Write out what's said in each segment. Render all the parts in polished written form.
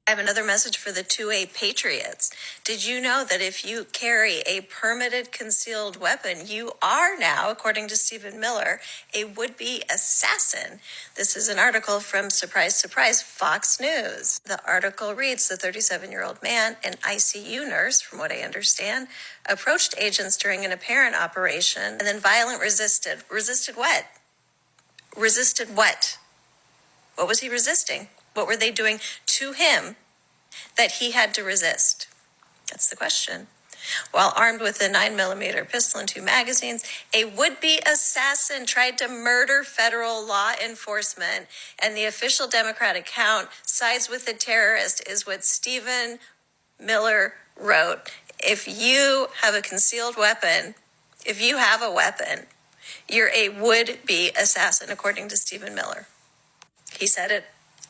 I have another message for the 2A patriots. Did you know that if you carry a permitted concealed weapon, you are now, according to Stephen Miller, a would-be assassin? This is an article from, surprise, surprise, Fox News. The article reads, the 37-year-old man, an ICU nurse, from what I understand, approached agents during an apparent operation and then violently resisted. Resisted what? Resisted what? What was he resisting? What were they doing to him that he had to resist? That's the question. While armed with a 9mm pistol and 2 magazines, a would-be assassin tried to murder federal law enforcement, and the official Democratic count sides with the terrorist, is what Stephen Miller wrote. If you have a concealed weapon, if you have a weapon, you're a would-be assassin, according to Stephen Miller. He said it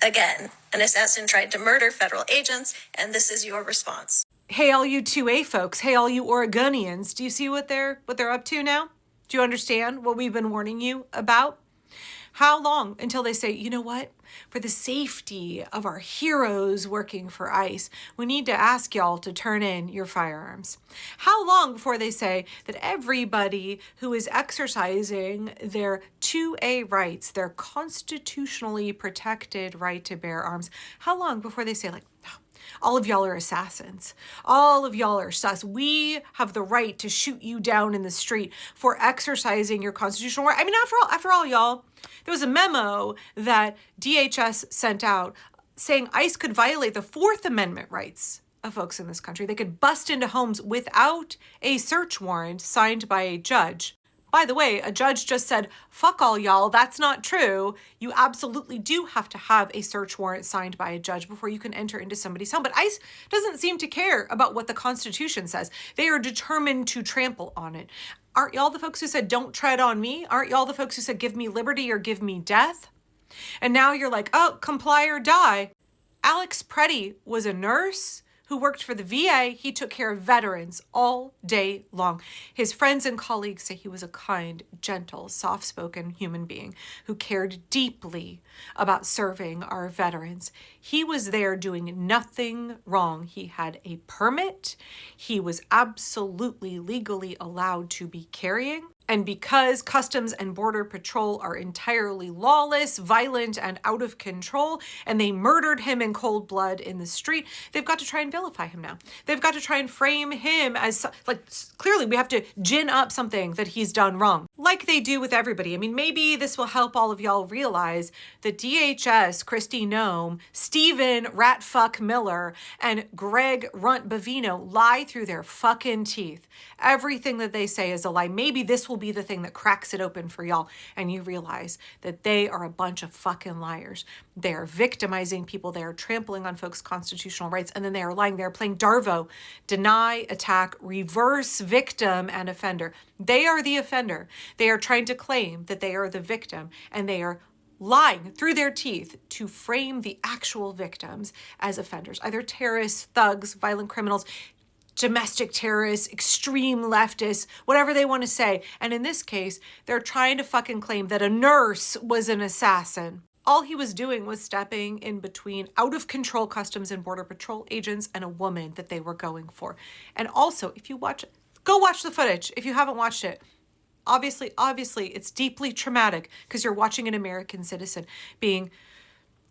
again. An assassin tried to murder federal agents, and this is your response. Hey, all you 2A folks. Hey, all you Oregonians. Do you see what they're up to now? Do you understand what we've been warning you about? How long until they say, you know what? For the safety of our heroes working for ICE, we need to ask y'all to turn in your firearms. How long before they say that everybody who is exercising their 2A rights, their constitutionally protected right to bear arms, how long before they say, like, all of y'all are assassins. All of y'all are sus. We have the right to shoot you down in the street for exercising your constitutional right. I mean, after all, y'all, there was a memo that DHS sent out saying ICE could violate the Fourth Amendment rights of folks in this country. They could bust into homes without a search warrant signed by a judge. By the way, a judge just said, fuck all y'all, that's not true. You absolutely do have to have a search warrant signed by a judge before you can enter into somebody's home. But ICE doesn't seem to care about what the Constitution says. They are determined to trample on it. Aren't y'all the folks who said, don't tread on me? Aren't y'all the folks who said, give me liberty or give me death? And now you're like, oh, comply or die. Alex Preddy was a nurse who worked for the VA. He took care of veterans all day long. His friends and colleagues say he was a kind, gentle, soft-spoken human being who cared deeply about serving our veterans. He was there doing nothing wrong. He had a permit. He was absolutely legally allowed to be carrying. And because Customs and Border Patrol are entirely lawless, violent, and out of control, and they murdered him in cold blood in the street, they've got to try and vilify him now. They've got to try and frame him as, like, clearly we have to gin up something that he's done wrong, like they do with everybody. I mean, maybe this will help all of y'all realize that DHS, Kristi Noem, Stephen Ratfuck Miller, and Greg Runt Bavino lie through their fucking teeth. Everything that they say is a lie. Maybe this will be the thing that cracks it open for y'all and you realize that they are a bunch of fucking liars. They are victimizing people. They are trampling on folks' constitutional rights, and then they are lying. They're playing Darvo, deny, attack, reverse victim and offender. They are the offender. They are trying to claim that they are the victim, and they are lying through their teeth to frame the actual victims as offenders, either terrorists, thugs, violent criminals, domestic terrorists, extreme leftists, whatever they want to say. And in this case, they're trying to fucking claim that a nurse was an assassin. All he was doing was stepping in between out of control Customs and Border Patrol agents and a woman that they were going for. And also, if you watch, go watch the footage if you haven't watched it. Obviously, it's deeply traumatic because you're watching an American citizen being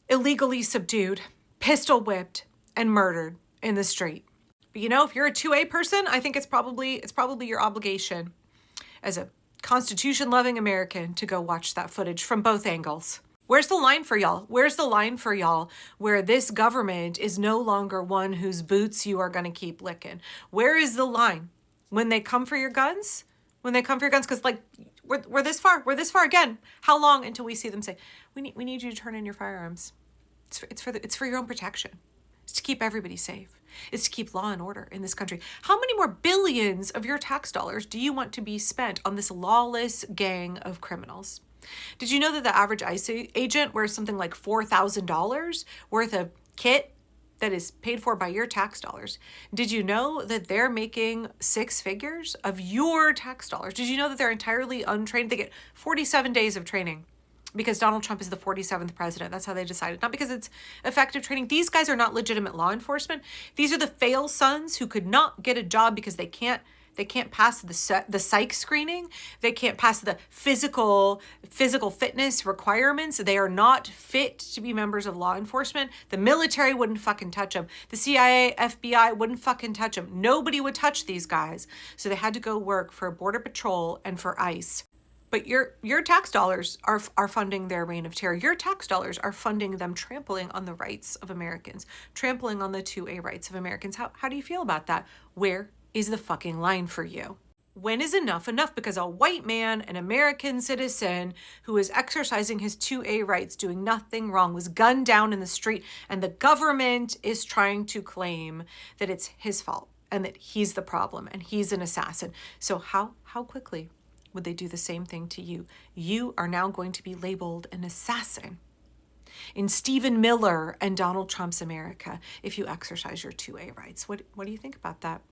illegally subdued, pistol whipped, and murdered in the street. But you know, if you're a 2A person, I think it's probably your obligation as a Constitution-loving American to go watch that footage from both angles. Where's the line for y'all? Where's the line for y'all where this government is no longer one whose boots you are going to keep licking? Where is the line? When they come for your guns? When they come for your guns? Because, like, we're this far. We're this far again. How long until we see them say, we need you to turn in your firearms? It's for your own protection. It's to keep everybody safe. It's to keep law and order in this country. How many more billions of your tax dollars do you want to be spent on this lawless gang of criminals? Did you know that the average ICE agent wears something like $4,000 worth of kit that is paid for by your tax dollars? Did you know that they're making 6 figures of your tax dollars? Did you know that they're entirely untrained? They get 47 days of training because Donald Trump is the 47th president. That's how they decided. Not because it's effective training. These guys are not legitimate law enforcement. These are the fail sons who could not get a job because they can't pass the psych screening. They can't pass the physical fitness requirements. They are not fit to be members of law enforcement. The military wouldn't fucking touch them. The CIA, FBI wouldn't fucking touch them. Nobody would touch these guys. So they had to go work for Border Patrol and for ICE. But your tax dollars are funding their reign of terror. Your tax dollars are funding them trampling on the rights of Americans, trampling on the 2A rights of Americans. How do you feel about that? Where is the fucking line for you? When is enough enough? Because a white man, an American citizen who is exercising his 2A rights, doing nothing wrong, was gunned down in the street, and the government is trying to claim that it's his fault and that he's the problem and he's an assassin. So how quickly would they do the same thing to you? You are now going to be labeled an assassin in Stephen Miller and Donald Trump's America if you exercise your 2A rights. What do you think about that?